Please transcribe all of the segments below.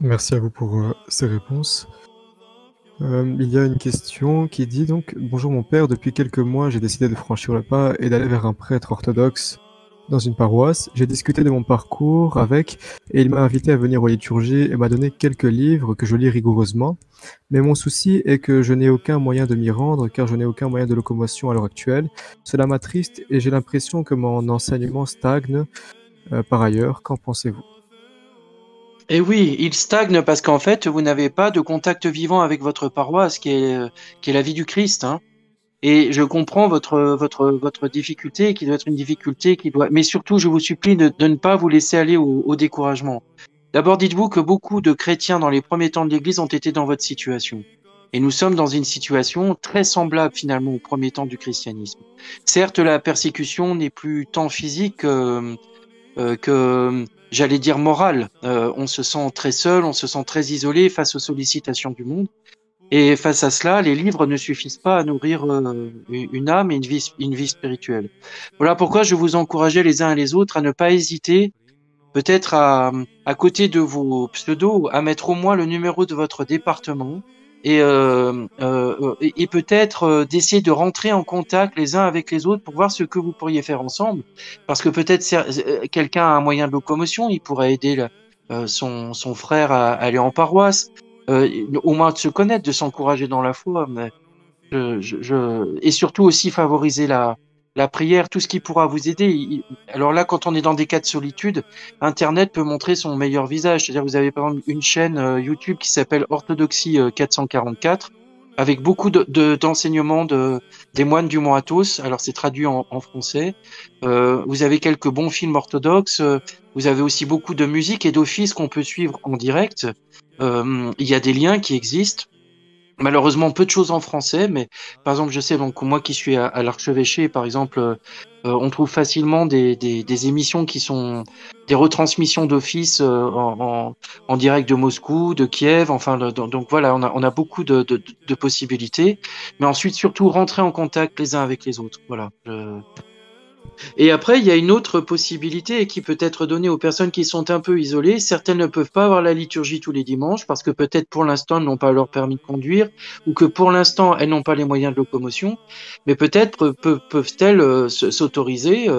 Merci à vous pour ces réponses. Il y a une question qui dit donc: «Bonjour mon père, depuis quelques mois, j'ai décidé de franchir le pas et d'aller vers un prêtre orthodoxe dans une paroisse. J'ai discuté de mon parcours avec et il m'a invité à venir aux liturgies et m'a donné quelques livres que je lis rigoureusement. Mais mon souci est que je n'ai aucun moyen de m'y rendre car je n'ai aucun moyen de locomotion à l'heure actuelle. Cela m'attriste et j'ai l'impression que mon enseignement stagne, par ailleurs. Qu'en pensez-vous?» Et oui, il stagne parce qu'en fait, vous n'avez pas de contact vivant avec votre paroisse, qui est la vie du Christ, hein. Et je comprends votre difficulté, qui doit être une difficulté qui doit. Mais surtout, je vous supplie de ne pas vous laisser aller au découragement. D'abord, dites-vous que beaucoup de chrétiens dans les premiers temps de l'Église ont été dans votre situation. Et nous sommes dans une situation très semblable finalement aux premiers temps du christianisme. Certes, la persécution n'est plus tant physique que, j'allais dire, morale. On se sent très seul, on se sent très isolé face aux sollicitations du monde. Et face à cela, les livres ne suffisent pas à nourrir une âme et une vie spirituelle. Voilà pourquoi je vous encourageais les uns et les autres à ne pas hésiter, peut-être à côté de vos pseudos, à mettre au moins le numéro de votre département et peut-être d'essayer de rentrer en contact les uns avec les autres pour voir ce que vous pourriez faire ensemble. Parce que peut-être quelqu'un a un moyen de locomotion, il pourrait aider son frère à aller en paroisse, au moins de se connaître, de s'encourager dans la foi. Mais et surtout aussi favoriser la prière, tout ce qui pourra vous aider. Alors là, quand on est dans des cas de solitude, Internet peut montrer son meilleur visage. C'est-à-dire, vous avez par exemple une chaîne YouTube qui s'appelle Orthodoxie 444, avec beaucoup d'enseignements des moines du Mont Athos. Alors, c'est traduit en français. Vous avez quelques bons films orthodoxes. Vous avez aussi beaucoup de musique et d'offices qu'on peut suivre en direct. Il y a des liens qui existent. Malheureusement, peu de choses en français, mais par exemple, je sais donc moi qui suis à l'archevêché, par exemple, on trouve facilement des émissions qui sont des retransmissions d'office en direct de Moscou, de Kiev, enfin, donc voilà, on a beaucoup de possibilités, mais ensuite surtout rentrer en contact les uns avec les autres, voilà. Et après, il y a une autre possibilité qui peut être donnée aux personnes qui sont un peu isolées. Certaines ne peuvent pas avoir la liturgie tous les dimanches parce que peut-être pour l'instant, elles n'ont pas leur permis de conduire ou que pour l'instant, elles n'ont pas les moyens de locomotion. Mais peut-être peuvent-elles s'autoriser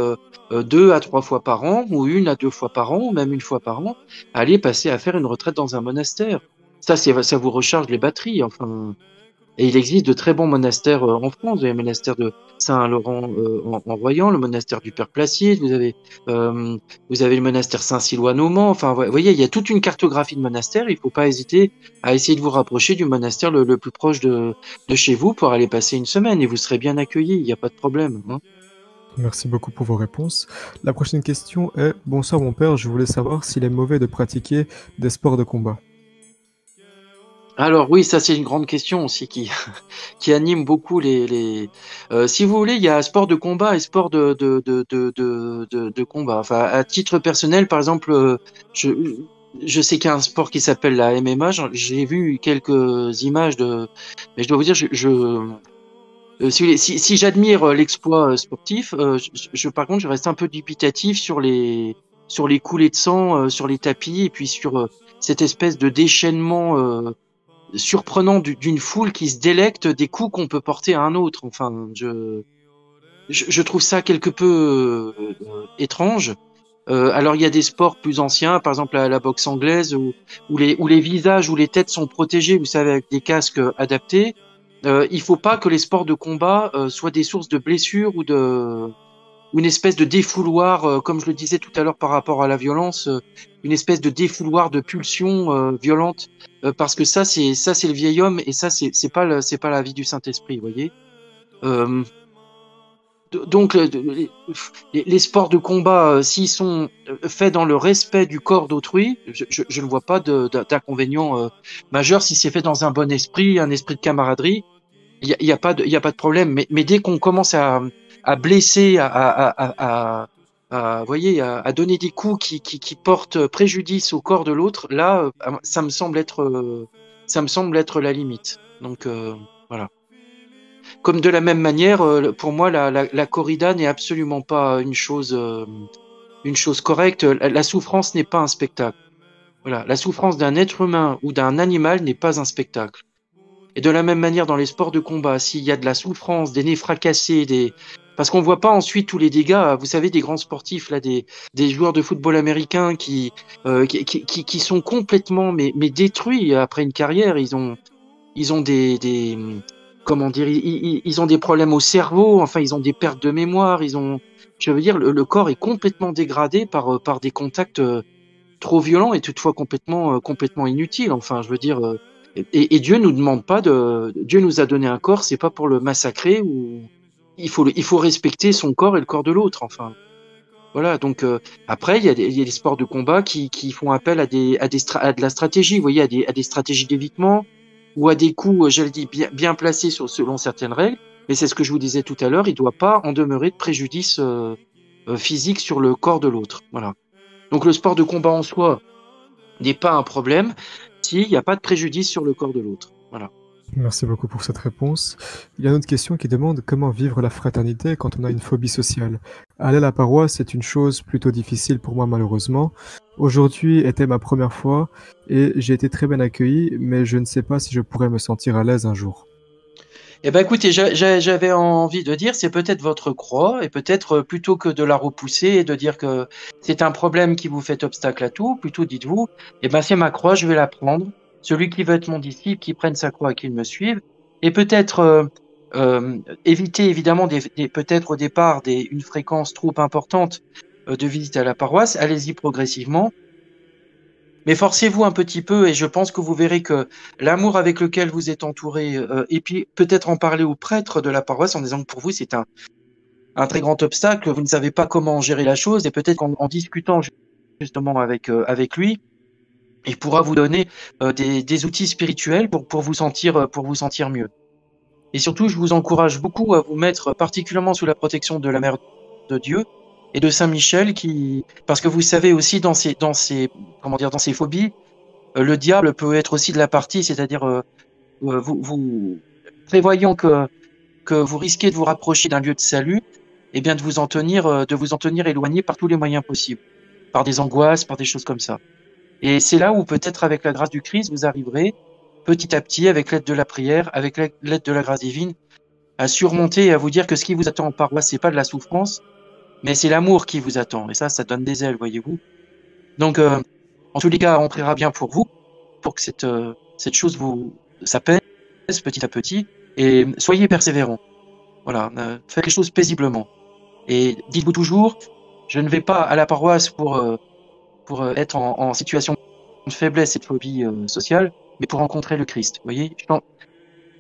2 à 3 fois par an ou 1 à 2 fois par an ou même 1 fois par an à aller passer à faire une retraite dans un monastère. Ça vous recharge les batteries. Enfin, et il existe de très bons monastères en France. Vous avez le monastère de Saint-Laurent en Royan, le monastère du Père Placide, euh, vous avez le monastère Saint-Silouan au Mans. Enfin, vous voyez, il y a toute une cartographie de monastères. Il ne faut pas hésiter à essayer de vous rapprocher du monastère le plus proche de chez vous pour aller passer une semaine et vous serez bien accueillis. Il n'y a pas de problème, hein. Merci beaucoup pour vos réponses. La prochaine question est: «Bonsoir mon père, je voulais savoir s'il est mauvais de pratiquer des sports de combat?» Alors oui, ça c'est une grande question aussi qui anime beaucoup si vous voulez, il y a sport de combat et sport de combat. Enfin, à titre personnel, par exemple, je, je sais qu'il y a un sport qui s'appelle la MMA. J'ai vu quelques images mais je dois vous dire, si, vous voulez, si j'admire l'exploit sportif, par contre, je reste un peu dubitatif sur les coulées de sang, sur les tapis et puis sur cette espèce de déchaînement. Surprenant d'une foule qui se délecte des coups qu'on peut porter à un autre. Enfin, je trouve ça quelque peu étrange. Alors il y a des sports plus anciens, par exemple la boxe anglaise, où les visages ou les têtes sont protégés, vous savez, avec des casques adaptés. Il faut pas que les sports de combat soient des sources de blessures ou une espèce de défouloir, comme je le disais tout à l'heure par rapport à la violence, une espèce de défouloir de pulsions violentes, parce que ça c'est le vieil homme et ça c'est pas la vie du Saint-Esprit, vous voyez. Euh, donc les sports de combat, s'ils sont faits dans le respect du corps d'autrui, je ne vois pas d'inconvénient majeur si c'est fait dans un bon esprit, un esprit de camaraderie. Il y a pas de problème. Mais dès qu'on commence à blesser, vous voyez, à donner des coups qui portent préjudice au corps de l'autre, là, ça me semble être la limite. Donc voilà. Comme de la même manière, pour moi, la corrida n'est absolument pas une chose correcte. La souffrance n'est pas un spectacle. Voilà, la souffrance d'un être humain ou d'un animal n'est pas un spectacle. Et de la même manière, dans les sports de combat, s'il y a de la souffrance, des nez fracassés, parce qu'on voit pas ensuite tous les dégâts, vous savez, des grands sportifs, là, des joueurs de football américains qui sont complètement, mais détruits après une carrière. Ils ont comment dire, ils ont des problèmes au cerveau, enfin, ils ont des pertes de mémoire, je veux dire, le corps est complètement dégradé par des contacts trop violents et toutefois complètement inutiles. Enfin, je veux dire, et Dieu nous demande pas Dieu nous a donné un corps, c'est pas pour le massacrer ou il faut respecter son corps et le corps de l'autre. Enfin, voilà. Donc après, il y a des sports de combat qui font appel à de la stratégie, vous voyez, à des stratégies d'évitement ou à des coups, j'allais dire bien placés selon certaines règles. Mais c'est ce que je vous disais tout à l'heure, il doit pas en demeurer de préjudice physique sur le corps de l'autre. Voilà. Donc le sport de combat en soi n'est pas un problème s'il n'y a pas de préjudice sur le corps de l'autre. Voilà. Merci beaucoup pour cette réponse. Il y a une autre question qui demande comment vivre la fraternité quand on a une phobie sociale. Aller à la paroisse est une chose plutôt difficile pour moi malheureusement. Aujourd'hui était ma première fois et j'ai été très bien accueilli, mais je ne sais pas si je pourrais me sentir à l'aise un jour. Eh ben écoutez, j'avais envie de dire, c'est peut-être votre croix, et peut-être plutôt que de la repousser et de dire que c'est un problème qui vous fait obstacle à tout, plutôt dites-vous, eh ben c'est ma croix, je vais la prendre. Celui qui veut être mon disciple, qui prenne sa croix et qu'il me suive, et peut-être éviter évidemment peut-être au départ une fréquence trop importante de visite à la paroisse. Allez-y progressivement. Mais forcez-vous un petit peu et je pense que vous verrez que l'amour avec lequel vous êtes entouré, et puis peut-être en parler au prêtre de la paroisse en disant que pour vous c'est un très grand obstacle, vous ne savez pas comment gérer la chose et peut-être qu'en discutant justement avec lui, il pourra vous donner des outils spirituels pour vous sentir mieux. Et surtout, je vous encourage beaucoup à vous mettre particulièrement sous la protection de la Mère de Dieu et de Saint Michel parce que vous savez aussi comment dire, dans ces phobies, le diable peut être aussi de la partie, c'est-à-dire vous prévoyant que vous risquez de vous rapprocher d'un lieu de salut, et bien de vous en tenir éloigné par tous les moyens possibles, par des angoisses, par des choses comme ça. Et c'est là où peut-être avec la grâce du Christ, vous arriverez petit à petit, avec l'aide de la prière, avec l'aide de la grâce divine, à surmonter et à vous dire que ce qui vous attend en paroisse, c'est pas de la souffrance, mais c'est l'amour qui vous attend. Et ça donne des ailes, voyez-vous. Donc, en tous les cas, on priera bien pour vous, pour que cette chose s'apaise petit à petit, et soyez persévérants. Voilà, faites les choses paisiblement. Et dites-vous toujours, je ne vais pas à la paroisse pour être en situation de faiblesse et de phobie sociale, mais pour rencontrer le Christ. Vous voyez,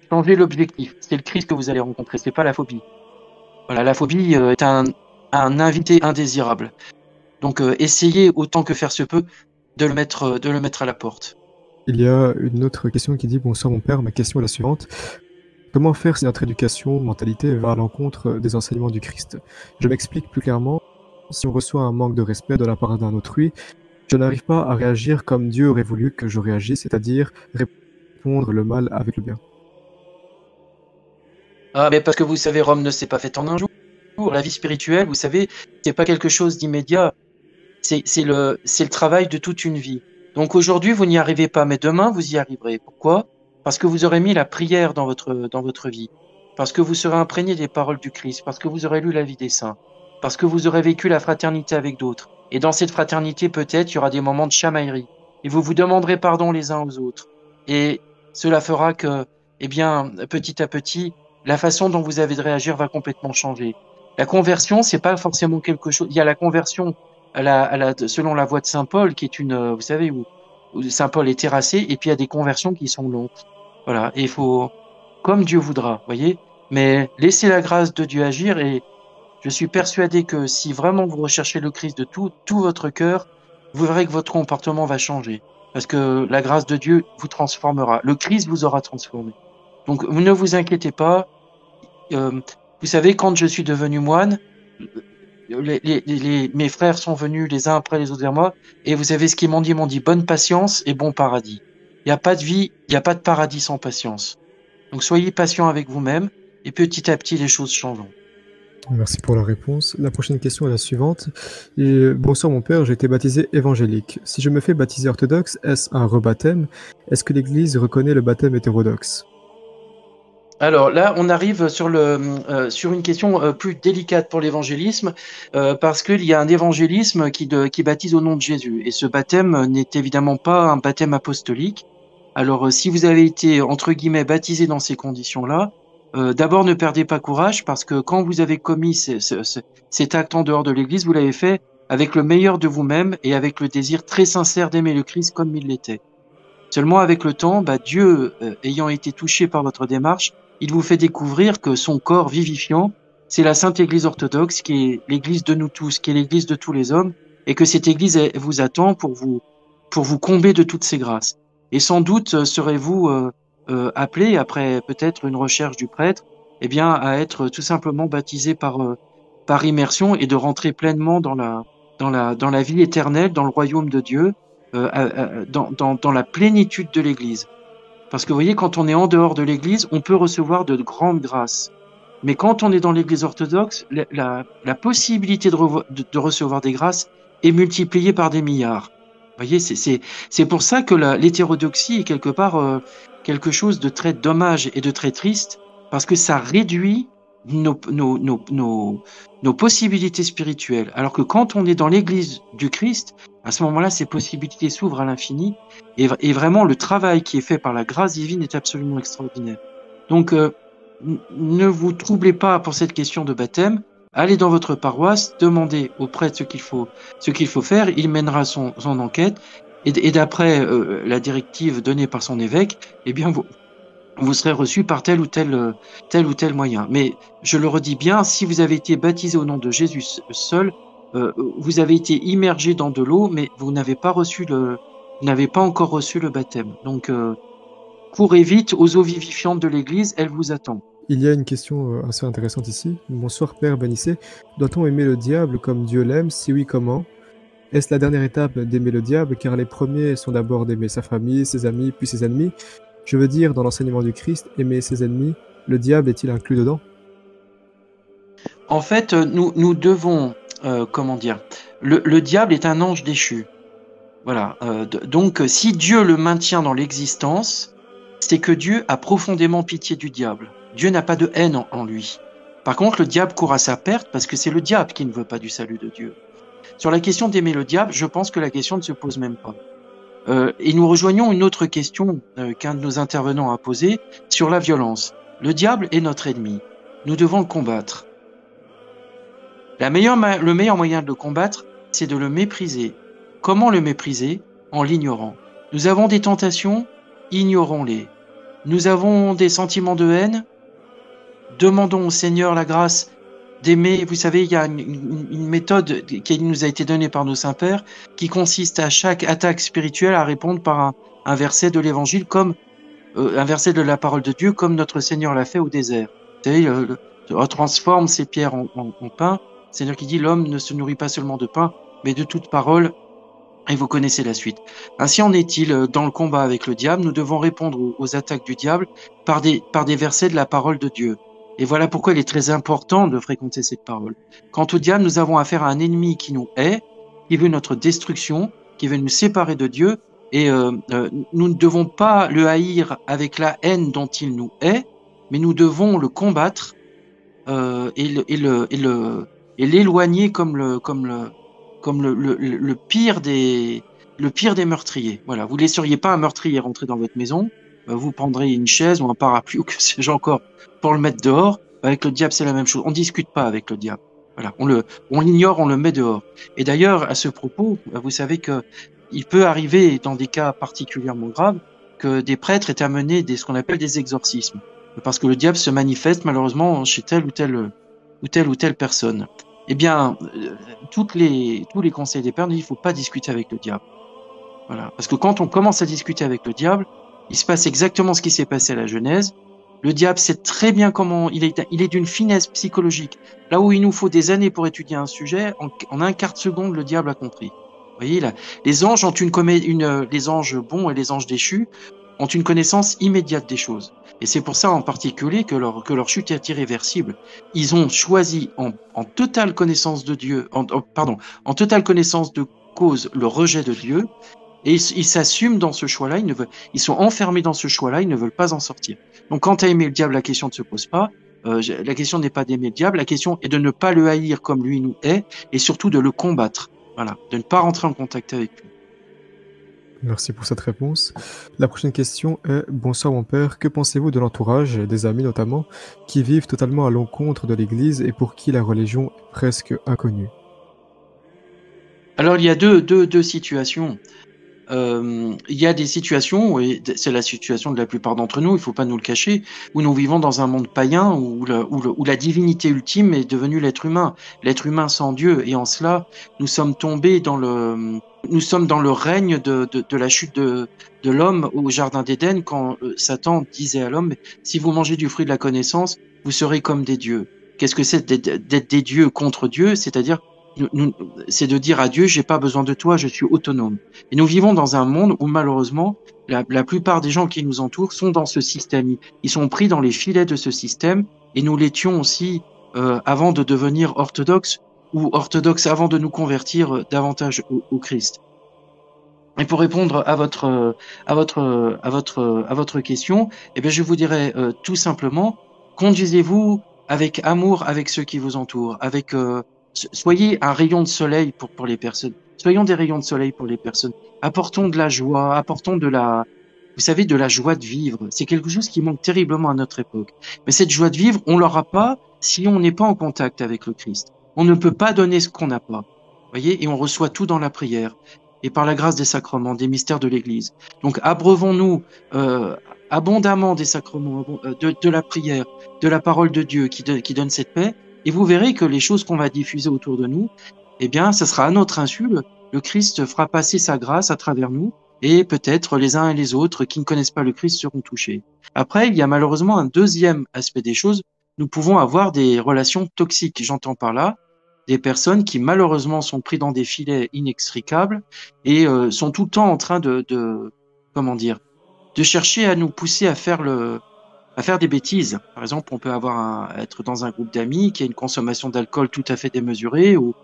changez l'objectif. C'est le Christ que vous allez rencontrer, c'est pas la phobie. Voilà, la phobie est un invité indésirable. Donc, essayez autant que faire se peut de le mettre à la porte. Il y a une autre question qui dit bonsoir mon père, ma question est la suivante. Comment faire si notre éducation, mentalité va à l'encontre des enseignements du Christ? Je m'explique plus clairement. Si on reçoit un manque de respect de la part d'un autrui, je n'arrive pas à réagir comme Dieu aurait voulu que je réagisse, c'est-à-dire répondre le mal avec le bien. Ah, mais parce que vous savez, Rome ne s'est pas faite en un jour. La vie spirituelle, vous savez, c'est pas quelque chose d'immédiat. C'est le travail de toute une vie. Donc aujourd'hui, vous n'y arrivez pas, mais demain, vous y arriverez. Pourquoi? Parce que vous aurez mis la prière dans votre vie. Parce que vous serez imprégné des paroles du Christ. Parce que vous aurez lu la vie des saints. Parce que vous aurez vécu la fraternité avec d'autres. Et dans cette fraternité, peut-être, il y aura des moments de chamaillerie. Et vous vous demanderez pardon les uns aux autres. Et cela fera que, eh bien, petit à petit, la façon dont vous avez de réagir va complètement changer. La conversion, c'est pas forcément quelque chose. Il y a la conversion selon la voie de Saint Paul, qui est vous savez, où Saint Paul est terrassé, et puis il y a des conversions qui sont longues. Voilà, et il faut, comme Dieu voudra, voyez. Mais laissez la grâce de Dieu agir, et je suis persuadé que si vraiment vous recherchez le Christ de tout votre cœur, vous verrez que votre comportement va changer. Parce que la grâce de Dieu vous transformera. Le Christ vous aura transformé. Donc, ne vous inquiétez pas. Vous savez, quand je suis devenu moine, mes frères sont venus les uns après les autres vers moi, et vous savez ce qu'ils m'ont dit? Ils m'ont dit bonne patience et bon paradis. Il n'y a pas de vie, il n'y a pas de paradis sans patience. Donc soyez patient avec vous-même, et petit à petit les choses changeront. Merci pour la réponse. La prochaine question est la suivante. Bonsoir mon père, j'ai été baptisé évangélique. Si je me fais baptiser orthodoxe, est-ce un rebaptême? Est-ce que l'Église reconnaît le baptême hétérodoxe? Alors là, on arrive sur une question plus délicate pour l'évangélisme, parce qu'il y a un évangélisme qui baptise au nom de Jésus. Et ce baptême n'est évidemment pas un baptême apostolique. Alors, si vous avez été, entre guillemets, baptisé dans ces conditions-là, d'abord ne perdez pas courage, parce que quand vous avez commis cet acte en dehors de l'Église, vous l'avez fait avec le meilleur de vous-même et avec le désir très sincère d'aimer le Christ comme il l'était. Seulement avec le temps, Dieu, ayant été touché par votre démarche, il vous fait découvrir que son corps vivifiant, c'est la Sainte Église orthodoxe, qui est l'Église de nous tous, qui est l'Église de tous les hommes, et que cette Église vous attend pour vous combler de toutes ses grâces. Et sans doute serez-vous appelé, après peut-être une recherche du prêtre, eh bien, à être tout simplement baptisé par immersion et de rentrer pleinement dans la vie éternelle, dans le royaume de Dieu, dans la plénitude de l'Église. Parce que vous voyez, quand on est en dehors de l'Église, on peut recevoir de grandes grâces. Mais quand on est dans l'Église orthodoxe, la possibilité de recevoir des grâces est multipliée par des milliards. Vous voyez, c'est pour ça que l'hétérodoxie est quelque part quelque chose de très dommage et de très triste, parce que ça réduit nos possibilités spirituelles. Alors que quand on est dans l'Église du Christ, à ce moment-là, ces possibilités s'ouvrent à l'infini, et vraiment le travail qui est fait par la grâce divine est absolument extraordinaire. Donc, ne vous troublez pas pour cette question de baptême. Allez dans votre paroisse, demandez au prêtre ce qu'il faut faire. Il mènera son enquête, et d'après la directive donnée par son évêque, eh bien vous serez reçu par tel ou tel moyen. Mais je le redis bien, si vous avez été baptisé au nom de Jésus seul, vous avez été immergé dans de l'eau, mais vous n'avez pas encore reçu le baptême. Donc, courez vite aux eaux vivifiantes de l'Église, elle vous attend. Il y a une question assez intéressante ici. Bonsoir Père Benissé. Doit-on aimer le diable comme Dieu l'aime? Si oui, comment? Est-ce la dernière étape d'aimer le diable? Car les premiers sont d'abord d'aimer sa famille, ses amis, puis ses ennemis. Je veux dire, dans l'enseignement du Christ, aimer ses ennemis, le diable est-il inclus dedans? En fait, nous devons, comment dire, le diable est un ange déchu. Voilà. Donc, si Dieu le maintient dans l'existence, c'est que Dieu a profondément pitié du diable. Dieu n'a pas de haine en lui. Par contre, le diable court à sa perte parce que c'est le diable qui ne veut pas du salut de Dieu. Sur la question d'aimer le diable, je pense que la question ne se pose même pas. Et nous rejoignons une autre question qu'un de nos intervenants a posée sur la violence. Le diable est notre ennemi. Nous devons le combattre. Le meilleur moyen de le combattre, c'est de le mépriser. Comment le mépriser? En l'ignorant. Nous avons des tentations, ignorons-les. Nous avons des sentiments de haine, demandons au Seigneur la grâce d'aimer. Vous savez, il y a une méthode qui nous a été donnée par nos saints-pères qui consiste à chaque attaque spirituelle à répondre par un verset de l'Évangile, comme un verset de la parole de Dieu, comme notre Seigneur l'a fait au désert. Vous savez, transforme ces pierres en pain. Le Seigneur qui dit, l'homme ne se nourrit pas seulement de pain, mais de toute parole. Et vous connaissez la suite. Ainsi en est-il dans le combat avec le diable. Nous devons répondre aux attaques du diable par des versets de la parole de Dieu. Et voilà pourquoi il est très important de fréquenter cette parole. Quant au diable, nous avons affaire à un ennemi qui nous hait, qui veut notre destruction, qui veut nous séparer de Dieu. Et nous ne devons pas le haïr avec la haine dont il nous hait, mais nous devons le combattre et l'éloigner comme le pire des meurtriers. Voilà, vous ne laisseriez pas un meurtrier rentrer dans votre maison, vous prendrez une chaise ou un parapluie ou que sais-je encore pour le mettre dehors. Avec le diable, c'est la même chose. On discute pas avec le diable. Voilà, on l'ignore, on le met dehors. Et d'ailleurs, à ce propos, vous savez que il peut arriver dans des cas particulièrement graves que des prêtres aient amené ce qu'on appelle des exorcismes, parce que le diable se manifeste malheureusement chez telle ou telle personne. Eh bien, tous les conseils des pères nous disent qu'il ne faut pas discuter avec le diable. Voilà. Parce que quand on commence à discuter avec le diable, il se passe exactement ce qui s'est passé à la Genèse. Le diable sait très bien comment il est d'une finesse psychologique. Là où il nous faut des années pour étudier un sujet, en un quart de seconde, le diable a compris. Vous voyez, là, les anges ont les anges bons et les anges déchus ont une connaissance immédiate des choses. Et c'est pour ça en particulier que leur chute est irréversible. Ils ont choisi en totale connaissance de Dieu, en totale connaissance de cause le rejet de Dieu, et ils s'assument dans ce choix-là, ils sont enfermés dans ce choix-là, ils ne veulent pas en sortir. Donc quand tu as aimé le diable, la question ne se pose pas. La question n'est pas d'aimer le diable, la question est de ne pas le haïr comme lui nous hait, et surtout de le combattre. Voilà, de ne pas rentrer en contact avec lui. Merci pour cette réponse. La prochaine question est: bonsoir mon père, que pensez-vous de l'entourage, des amis notamment, qui vivent totalement à l'encontre de l'Église et pour qui la religion est presque inconnue? Alors il y a deux situations. Il y a des situations, et c'est la situation de la plupart d'entre nous, il ne faut pas nous le cacher, où nous vivons dans un monde païen où la divinité ultime est devenue l'être humain sans Dieu, et en cela, nous sommes tombés nous sommes dans le règne de la chute de l'homme au jardin d'Éden, quand Satan disait à l'homme: si vous mangez du fruit de la connaissance, vous serez comme des dieux. Qu'est-ce que c'est d'être des dieux contre Dieu? C'est-à-dire, c'est de dire à Dieu: j'ai pas besoin de toi, je suis autonome. Et nous vivons dans un monde où malheureusement, la plupart des gens qui nous entourent sont dans ce système. Ils sont pris dans les filets de ce système, et nous l'étions aussi avant de devenir orthodoxes, ou orthodoxes avant de nous convertir davantage au Christ. Et pour répondre à votre question, eh bien, je vous dirais tout simplement: conduisez-vous avec amour avec ceux qui vous entourent, soyez un rayon de soleil pour les personnes. Soyons des rayons de soleil pour les personnes. Apportons de la joie, apportons de la joie de vivre. C'est quelque chose qui manque terriblement à notre époque. Mais cette joie de vivre, on l'aura pas si on n'est pas en contact avec le Christ. On ne peut pas donner ce qu'on n'a pas. Voyez, et on reçoit tout dans la prière et par la grâce des sacrements, des mystères de l'Église. Donc abreuvons-nous abondamment des sacrements, de la prière, de la parole de Dieu qui donne cette paix, et vous verrez que les choses qu'on va diffuser autour de nous, eh bien, ça sera à notre insu. Le Christ fera passer sa grâce à travers nous, et peut-être les uns et les autres qui ne connaissent pas le Christ seront touchés. Après, il y a malheureusement un deuxième aspect des choses. Nous pouvons avoir des relations toxiques. J'entends par là des personnes qui malheureusement sont prises dans des filets inextricables et sont tout le temps en train comment dire, de chercher à nous pousser à faire des bêtises. Par exemple, on peut être dans un groupe d'amis qui a une consommation d'alcool tout à fait démesurée, ou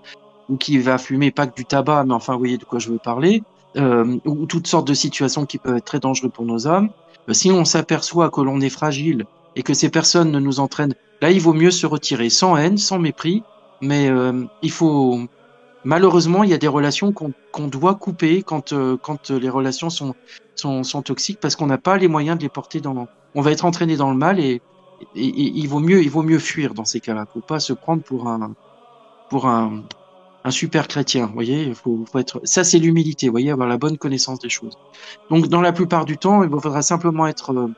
qui va fumer pas que du tabac, mais enfin, vous voyez de quoi je veux parler, ou toutes sortes de situations qui peuvent être très dangereuses pour nos âmes. Si on s'aperçoit que l'on est fragile et que ces personnes ne nous entraînent, là, il vaut mieux se retirer sans haine, sans mépris, mais malheureusement, il y a des relations qu'on doit couper quand les relations sont toxiques, parce qu'on n'a pas les moyens de les porter on va être entraîné dans le mal, et il vaut mieux fuir dans ces cas-là. Faut pas se prendre pour un super chrétien, vous voyez. Faut être, ça c'est l'humilité, vous voyez, avoir la bonne connaissance des choses. Donc dans la plupart du temps, il vous faudra simplement être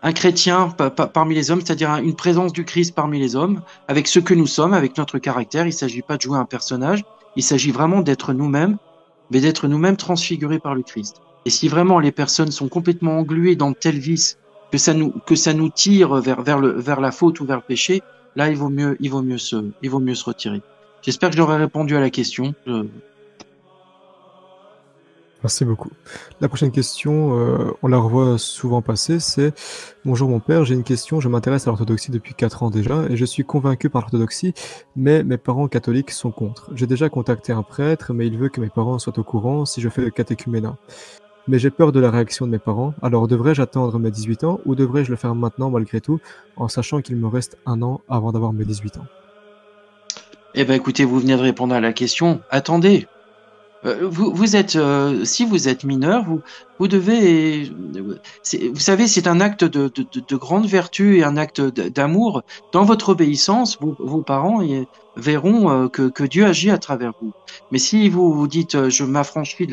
un chrétien parmi les hommes, c'est-à-dire une présence du Christ parmi les hommes, avec ce que nous sommes, avec notre caractère. Il ne s'agit pas de jouer un personnage, il s'agit vraiment d'être nous-mêmes, mais d'être nous-mêmes transfigurés par le Christ. Et si vraiment les personnes sont complètement engluées dans de tels vices que ça nous tire vers la faute ou vers le péché, là il vaut mieux se retirer. J'espère que j'aurai répondu à la question. Merci beaucoup. La prochaine question, on la revoit souvent passer, c'est: bonjour mon père, j'ai une question, je m'intéresse à l'orthodoxie depuis 4 ans déjà et je suis convaincu par l'orthodoxie, mais mes parents catholiques sont contre. J'ai déjà contacté un prêtre, mais il veut que mes parents soient au courant si je fais le catéchuménat. Mais j'ai peur de la réaction de mes parents, alors devrais-je attendre mes 18 ans ou devrais-je le faire maintenant malgré tout, en sachant qu'il me reste 1 an avant d'avoir mes 18 ans? Eh ben écoutez, vous venez de répondre à la question. Attendez. Si vous êtes mineur, vous devez, vous savez, c'est un acte de grande vertu et un acte d'amour. Dans votre obéissance, vos parents verront que Dieu agit à travers vous. Mais si vous vous dites je m'affranchis de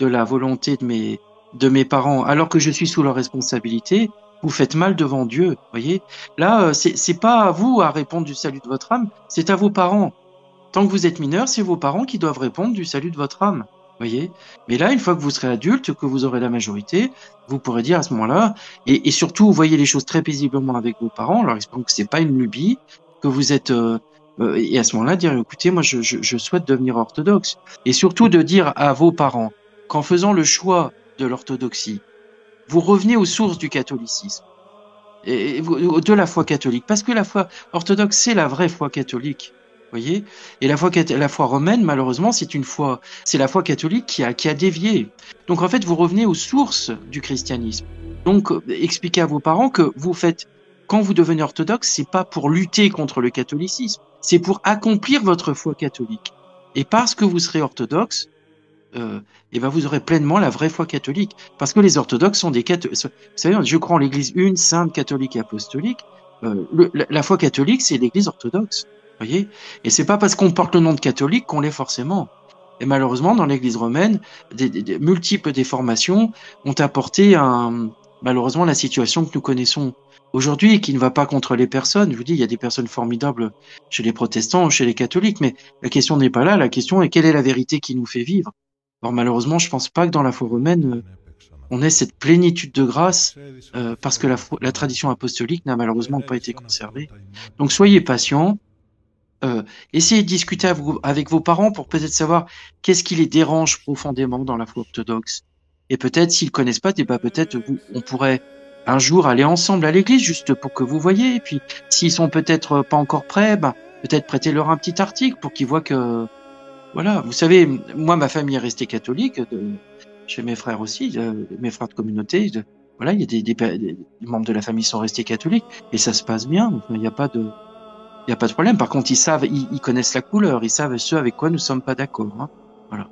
la volonté de mes parents alors que je suis sous leur responsabilité, vous faites mal devant Dieu. Voyez, là, c'est pas à vous à répondre du salut de votre âme, c'est à vos parents. Tant que vous êtes mineur, c'est vos parents qui doivent répondre du salut de votre âme. Voyez. Mais là, une fois que vous serez adulte, que vous aurez la majorité, vous pourrez dire à ce moment-là, et surtout, vous voyez les choses très paisiblement avec vos parents, leur expliquant que c'est pas une lubie, que vous êtes, et à ce moment-là, dire, écoutez, moi, je souhaite devenir orthodoxe. Et surtout de dire à vos parents, qu'en faisant le choix de l'orthodoxie, vous revenez aux sources du catholicisme et de la foi catholique, parce que la foi orthodoxe, c'est la vraie foi catholique, voyez. Et la foi romaine, malheureusement, c'est la foi catholique qui a dévié. Donc en fait, vous revenez aux sources du christianisme. Donc expliquez à vos parents que quand vous devenez orthodoxe, c'est pas pour lutter contre le catholicisme, c'est pour accomplir votre foi catholique. Et parce que vous serez orthodoxe, et ben vous aurez pleinement la vraie foi catholique. Parce que les orthodoxes sont des catholiques. Vous savez, je crois en l'Église une, sainte, catholique et apostolique. La foi catholique, c'est l'Église orthodoxe. Voyez. Et c'est pas parce qu'on porte le nom de catholique qu'on l'est forcément. Et malheureusement, dans l'Église romaine, des multiples déformations ont apporté malheureusement la situation que nous connaissons aujourd'hui et qui ne va pas contre les personnes. Je vous dis, il y a des personnes formidables chez les protestants, chez les catholiques, mais la question n'est pas là. La question est quelle est la vérité qui nous fait vivre. Alors malheureusement, je pense pas que dans la foi romaine, on ait cette plénitude de grâce, parce que la tradition apostolique n'a malheureusement pas été conservée. Donc soyez patients, essayez de discuter avec vos parents pour peut-être savoir qu'est-ce qui les dérange profondément dans la foi orthodoxe. Et peut-être, s'ils connaissent pas, peut-être on pourrait un jour aller ensemble à l'église juste pour que vous voyez. Et puis, s'ils sont peut-être pas encore prêts, peut-être prêtez-leur un petit article pour qu'ils voient que voilà, vous savez, moi, ma famille est restée catholique, chez mes frères aussi, mes frères de communauté. Voilà, il y a des membres de la famille sont restés catholiques et ça se passe bien. Il n'y a pas de problème. Par contre, ils connaissent la couleur, ils savent ce avec quoi nous sommes pas d'accord. Hein. Voilà.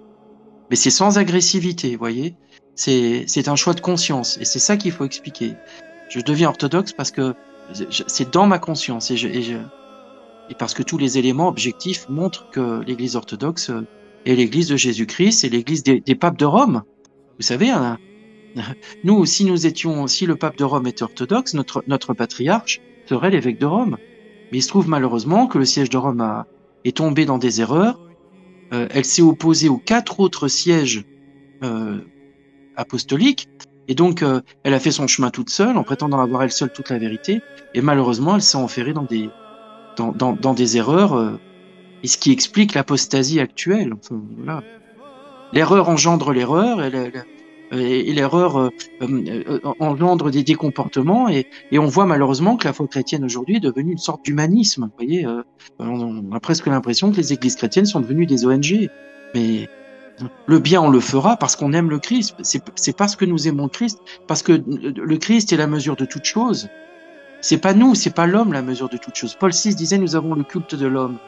Mais c'est sans agressivité, vous voyez. C'est un choix de conscience et c'est ça qu'il faut expliquer. Je deviens orthodoxe parce que c'est dans ma conscience et parce que tous les éléments objectifs montrent que l'Église orthodoxe est l'Église de Jésus-Christ, c'est l'Église des papes de Rome. Vous savez, hein, nous, si le pape de Rome était orthodoxe, notre patriarche serait l'évêque de Rome. Mais il se trouve malheureusement que le siège de Rome est tombé dans des erreurs. Elle s'est opposée aux 4 autres sièges apostoliques. Et donc, elle a fait son chemin toute seule, en prétendant avoir elle seule toute la vérité. Et malheureusement, elle s'est enferrée dans des erreurs, et ce qui explique l'apostasie actuelle. Enfin, voilà. L'erreur engendre l'erreur, et l'erreur engendre des comportements, et on voit malheureusement que la foi chrétienne aujourd'hui est devenue une sorte d'humanisme. Vous voyez, on a presque l'impression que les églises chrétiennes sont devenues des ONG. Mais le bien, on le fera parce qu'on aime le Christ. C'est parce que nous aimons le Christ, parce que le Christ est la mesure de toute chose. C'est pas nous, c'est pas l'homme la mesure de toute chose. Paul VI disait nous avons le culte de l'homme.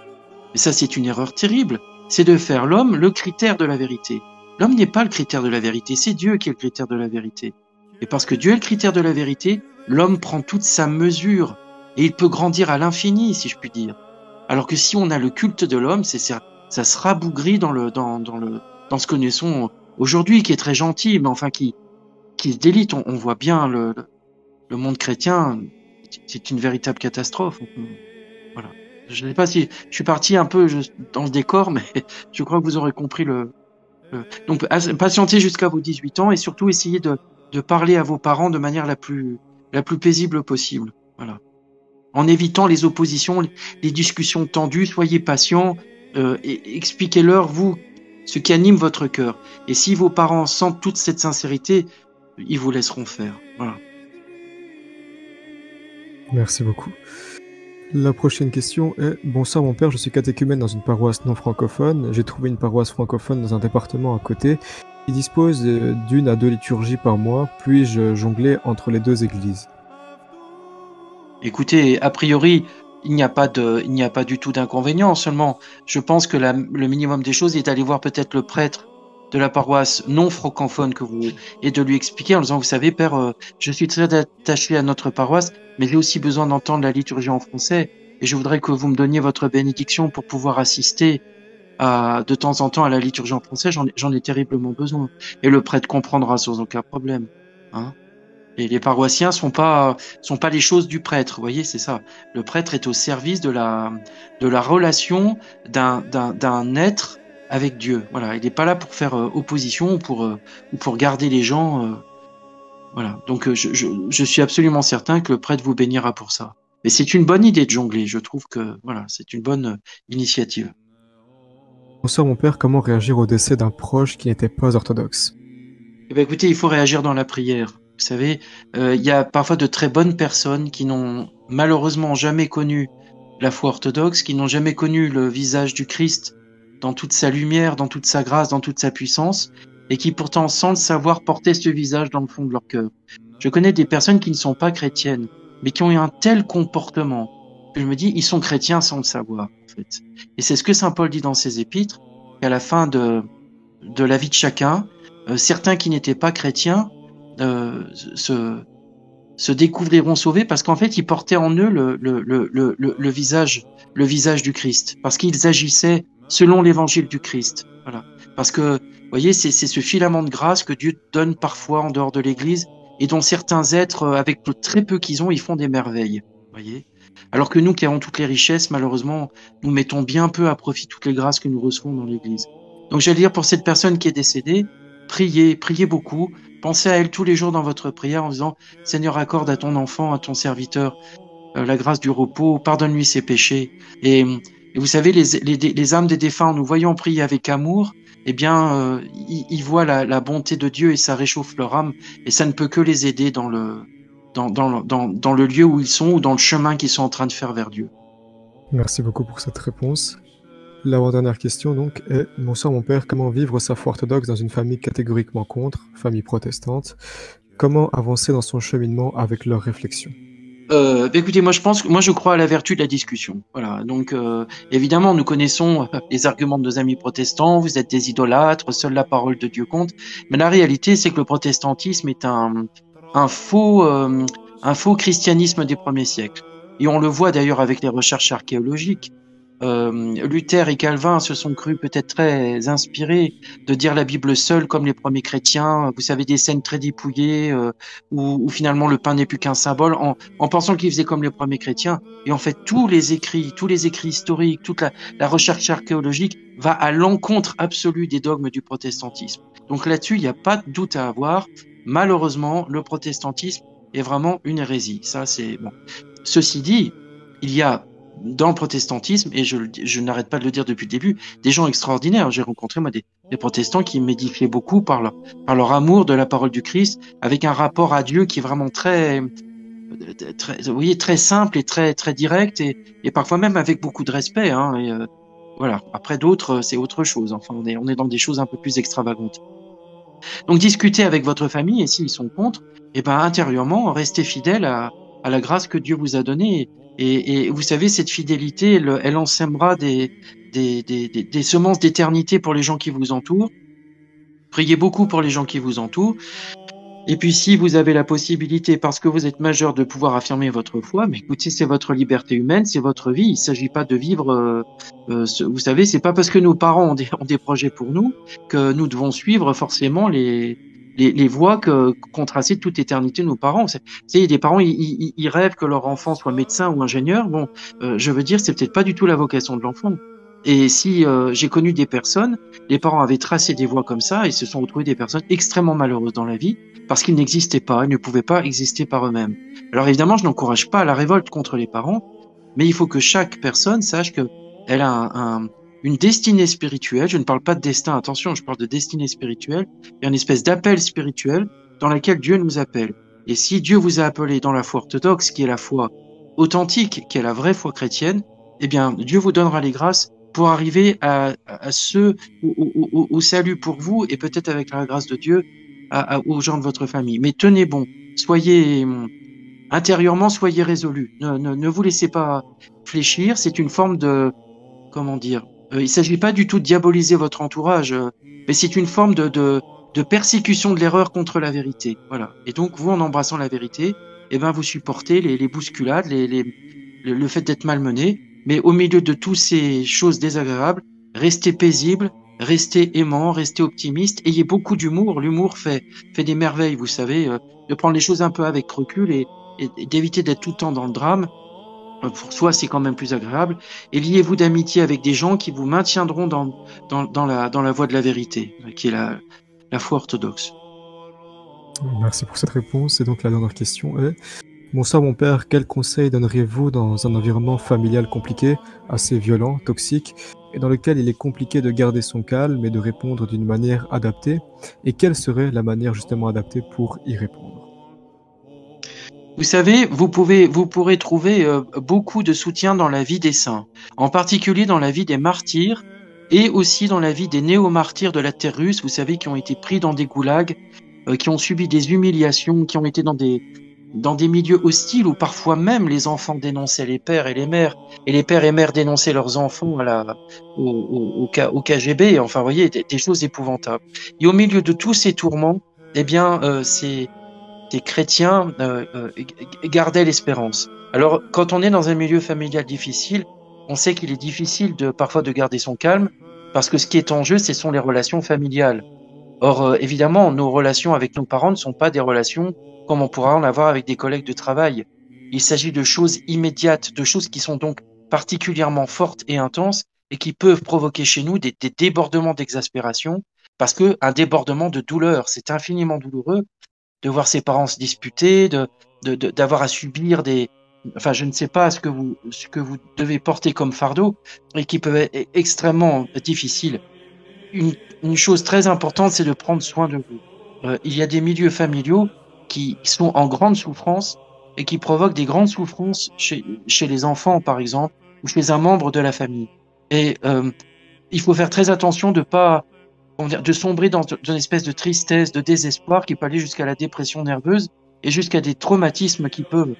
Mais ça, c'est une erreur terrible. C'est de faire l'homme le critère de la vérité. L'homme n'est pas le critère de la vérité, c'est Dieu qui est le critère de la vérité. Et parce que Dieu est le critère de la vérité, l'homme prend toute sa mesure et il peut grandir à l'infini, si je puis dire. Alors que si on a le culte de l'homme, ça se rabougrit dans ce que nous connaissons aujourd'hui, qui est très gentil, mais enfin qui se délite. On voit bien le monde chrétien, c'est une véritable catastrophe. Voilà. Je ne sais pas si je suis parti un peu dans le décor, mais je crois que vous aurez compris Donc, patientez jusqu'à vos 18 ans et surtout essayez de parler à vos parents de manière la plus paisible possible. Voilà. En évitant les oppositions, les discussions tendues, soyez patients, et expliquez-leur, vous, ce qui anime votre cœur. Et si vos parents sentent toute cette sincérité, ils vous laisseront faire. Voilà. Merci beaucoup. La prochaine question est: bonsoir mon père, je suis catéchumène dans une paroisse non francophone. J'ai trouvé une paroisse francophone dans un département à côté qui dispose d'1 à 2 liturgies par mois. Puis-je jongler entre les 2 églises? Écoutez, a priori, il n'y a pas du tout d'inconvénient. Seulement, je pense que le minimum des choses est d'aller voir peut-être le prêtre de la paroisse non francophone et de lui expliquer en disant, vous savez, père, je suis très attaché à notre paroisse, mais j'ai aussi besoin d'entendre la liturgie en français et je voudrais que vous me donniez votre bénédiction pour pouvoir assister de temps en temps à la liturgie en français. J'en ai terriblement besoin. Et le prêtre comprendra sans aucun problème. Hein. Et les paroissiens sont pas les choses du prêtre. Vous voyez, c'est ça. Le prêtre est au service de la relation d'un être avec Dieu. Voilà, il n'est pas là pour faire opposition ou pour garder les gens. Voilà. Donc je suis absolument certain que le prêtre vous bénira pour ça. Et c'est une bonne idée de jongler. Je trouve que voilà, c'est une bonne initiative. Bonsoir mon père, comment réagir au décès d'un proche qui n'était pas orthodoxe? Eh ben, écoutez, il faut réagir dans la prière. Vous savez, il y a parfois de très bonnes personnes qui n'ont malheureusement jamais connu la foi orthodoxe, qui n'ont jamais connu le visage du Christ dans toute sa lumière, dans toute sa grâce, dans toute sa puissance, et qui pourtant, sans le savoir, portaient ce visage dans le fond de leur cœur. Je connais des personnes qui ne sont pas chrétiennes, mais qui ont eu un tel comportement que je me dis, ils sont chrétiens sans le savoir, en fait. Et c'est ce que saint Paul dit dans ses épîtres, qu'à la fin de la vie de chacun, certains qui n'étaient pas chrétiens euh, se, se découvriront sauvés parce qu'en fait, ils portaient en eux le visage du Christ, parce qu'ils agissaient selon l'évangile du Christ. Voilà. Parce que, vous voyez, c'est ce filament de grâce que Dieu donne parfois en dehors de l'Église et dont certains êtres, avec le très peu qu'ils ont, ils font des merveilles. Voyez. Alors que nous qui avons toutes les richesses, malheureusement, nous mettons bien peu à profit toutes les grâces que nous recevons dans l'Église. Donc, j'allais dire pour cette personne qui est décédée, priez, priez beaucoup, pensez à elle tous les jours dans votre prière en disant Seigneur, accorde à ton enfant, à ton serviteur, la grâce du repos, pardonne-lui ses péchés. Et vous savez, les âmes des défunts, en nous voyant prier avec amour, eh bien, ils voient la bonté de Dieu et ça réchauffe leur âme et ça ne peut que les aider dans le lieu où ils sont ou dans le chemin qu'ils sont en train de faire vers Dieu. Merci beaucoup pour cette réponse. L'avant-dernière question donc est: bonsoir mon père, comment vivre sa foi orthodoxe dans une famille catégoriquement contre, famille protestante? Comment avancer dans son cheminement avec leurs réflexions? Écoutez, moi je crois à la vertu de la discussion. Voilà. Donc évidemment, nous connaissons les arguments de nos amis protestants. Vous êtes des idolâtres, seule la parole de Dieu compte. Mais la réalité, c'est que le protestantisme est un faux christianisme des premiers siècles. Et on le voit d'ailleurs avec les recherches archéologiques. Luther et Calvin se sont crus peut-être très inspirés de dire la Bible seule comme les premiers chrétiens. Vous savez, des scènes très dépouillées où finalement le pain n'est plus qu'un symbole, en pensant qu'ils faisaient comme les premiers chrétiens. Et en fait, tous les écrits historiques, toute la recherche archéologique va à l'encontre absolue des dogmes du protestantisme. Donc là-dessus, il n'y a pas de doute à avoir. Malheureusement, le protestantisme est vraiment une hérésie. Ça, c'est bon. Ceci dit, il y a dans le protestantisme, et je n'arrête pas de le dire depuis le début, des gens extraordinaires. J'ai rencontré moi des protestants qui m'édifiaient beaucoup par leur amour de la parole du Christ, avec un rapport à Dieu qui est vraiment très, vous voyez, très simple et très très direct, et parfois même avec beaucoup de respect. Hein, et, voilà. Après d'autres, c'est autre chose. Enfin, on est dans des choses un peu plus extravagantes. Donc discutez avec votre famille, et s'ils sont contre, et ben intérieurement, restez fidèles à la grâce que Dieu vous a donnée. Et vous savez, cette fidélité, elle ensèmera des semences d'éternité pour les gens qui vous entourent. Priez beaucoup pour les gens qui vous entourent. Et puis, si vous avez la possibilité, parce que vous êtes majeur, de pouvoir affirmer votre foi, mais écoutez, c'est votre liberté humaine, c'est votre vie. Il ne s'agit pas de vivre. Vous savez, c'est pas parce que nos parents ont des projets pour nous que nous devons suivre forcément les voies qu'ont tracées toute éternité nos parents. Vous savez, des parents, ils rêvent que leur enfant soit médecin ou ingénieur. Bon, je veux dire, c'est peut-être pas du tout la vocation de l'enfant. Et si j'ai connu des personnes, les parents avaient tracé des voies comme ça et se sont retrouvés des personnes extrêmement malheureuses dans la vie parce qu'ils n'existaient pas, ils ne pouvaient pas exister par eux-mêmes. Alors évidemment, je n'encourage pas la révolte contre les parents, mais il faut que chaque personne sache qu'elle a une destinée spirituelle. Je ne parle pas de destin, attention, je parle de destinée spirituelle. Il y a une espèce d'appel spirituel dans laquelle Dieu nous appelle. Et si Dieu vous a appelé dans la foi orthodoxe, qui est la foi authentique, qui est la vraie foi chrétienne, eh bien, Dieu vous donnera les grâces pour arriver au salut pour vous et peut-être avec la grâce de Dieu aux gens de votre famille. Mais tenez bon, soyez intérieurement, soyez résolus. Ne vous laissez pas fléchir. C'est une forme de, comment dire, il ne s'agit pas du tout de diaboliser votre entourage, mais c'est une forme de persécution de l'erreur contre la vérité. Voilà. Et donc, vous, en embrassant la vérité, eh ben, vous supportez les bousculades, le fait d'être malmené. Mais au milieu de toutes ces choses désagréables, restez paisible, restez aimant, restez optimiste, ayez beaucoup d'humour. L'humour fait des merveilles, vous savez, de prendre les choses un peu avec recul et d'éviter d'être tout le temps dans le drame. Pour soi, c'est quand même plus agréable. Et liez-vous d'amitié avec des gens qui vous maintiendront dans la voie de la vérité, qui est la foi orthodoxe. Merci pour cette réponse. Et donc la dernière question est: bonsoir mon père, quels conseils donneriez-vous dans un environnement familial compliqué, assez violent, toxique, et dans lequel il est compliqué de garder son calme et de répondre d'une manière adaptée? Et quelle serait la manière justement adaptée pour y répondre? Vous savez, vous pourrez trouver beaucoup de soutien dans la vie des saints, en particulier dans la vie des martyrs et aussi dans la vie des néo-martyrs de la terre russe, vous savez, qui ont été pris dans des goulags, qui ont subi des humiliations, qui ont été dans des milieux hostiles où parfois même les enfants dénonçaient les pères et les mères, et les pères et mères dénonçaient leurs enfants au KGB, enfin, vous voyez, des choses épouvantables. Et au milieu de tous ces tourments, eh bien, ces chrétiens gardaient l'espérance. Alors, quand on est dans un milieu familial difficile, on sait qu'il est difficile parfois de garder son calme, parce que ce qui est en jeu, ce sont les relations familiales. Or, évidemment, nos relations avec nos parents ne sont pas des relations comme on pourra en avoir avec des collègues de travail. Il s'agit de choses immédiates, de choses qui sont donc particulièrement fortes et intenses et qui peuvent provoquer chez nous des débordements d'exaspération, parce que un débordement de douleur, c'est infiniment douloureux de voir ses parents se disputer, d'avoir à subir enfin, je ne sais pas ce que vous devez porter comme fardeau et qui peut être extrêmement difficile. Une chose très importante, c'est de prendre soin de vous. Il y a des milieux familiaux qui sont en grande souffrance et qui provoquent des grandes souffrances chez les enfants, par exemple, ou chez un membre de la famille. Et il faut faire très attention de pas de sombrer dans une espèce de tristesse, de désespoir qui peut aller jusqu'à la dépression nerveuse et jusqu'à des traumatismes qui peuvent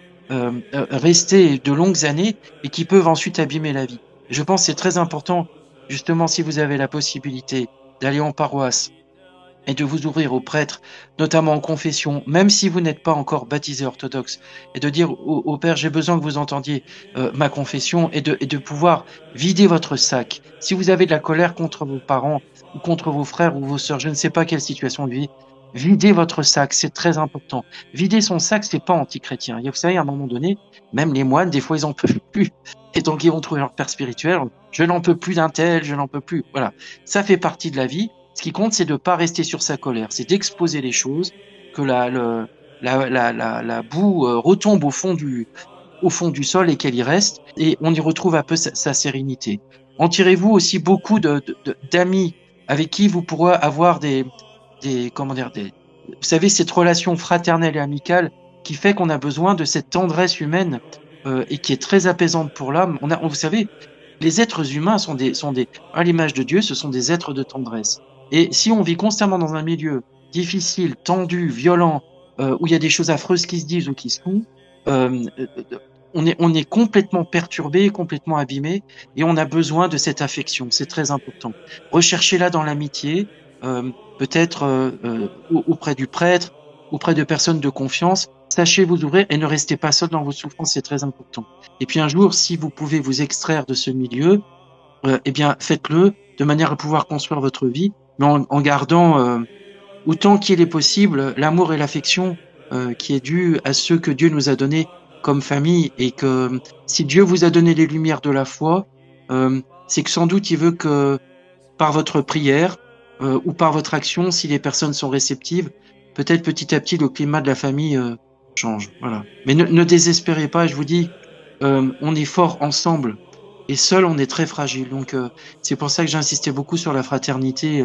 rester de longues années et qui peuvent ensuite abîmer la vie. Je pense que c'est très important, justement, si vous avez la possibilité d'aller en paroisse et de vous ouvrir aux prêtres, notamment en confession, même si vous n'êtes pas encore baptisé orthodoxe, et de dire au Père, j'ai besoin que vous entendiez ma confession et de pouvoir vider votre sac. Si vous avez de la colère contre vos parents ou contre vos frères ou vos sœurs, je ne sais pas quelle situation de vie, videz votre sac, c'est très important. Vider son sac, c'est pas anti-chrétien. Vous savez, à un moment donné, même les moines, des fois, ils en peuvent plus. Et donc, ils vont trouver leur père spirituel. Je n'en peux plus d'un tel, je n'en peux plus. Voilà. Ça fait partie de la vie. Ce qui compte, c'est de ne pas rester sur sa colère, c'est d'exposer les choses, que la boue retombe au fond du sol et qu'elle y reste, et on y retrouve un peu sa sérénité. En tirez-vous aussi beaucoup d'amis avec qui vous pourrez avoir comment dire, vous savez, cette relation fraternelle et amicale qui fait qu'on a besoin de cette tendresse humaine et qui est très apaisante pour l'âme. Vous savez, les êtres humains à l'image de Dieu, ce sont des êtres de tendresse. Et si on vit constamment dans un milieu difficile, tendu, violent, où il y a des choses affreuses qui se disent ou qui se font, euh, on est complètement perturbé, complètement abîmé, et on a besoin de cette affection. C'est très important. Recherchez-la dans l'amitié, peut-être auprès du prêtre, auprès de personnes de confiance. Sachez vous ouvrir et ne restez pas seul dans vos souffrances, c'est très important. Et puis un jour, si vous pouvez vous extraire de ce milieu, eh bien, faites-le de manière à pouvoir construire votre vie, mais en gardant autant qu'il est possible l'amour et l'affection qui est dû à ceux que Dieu nous a donnés comme famille, et que si Dieu vous a donné les lumières de la foi, c'est que sans doute il veut que par votre prière ou par votre action, si les personnes sont réceptives, peut-être petit à petit le climat de la famille change. Voilà. Mais ne désespérez pas, je vous dis, on est fort ensemble et seul on est très fragile. Donc c'est pour ça que j'insistais beaucoup sur la fraternité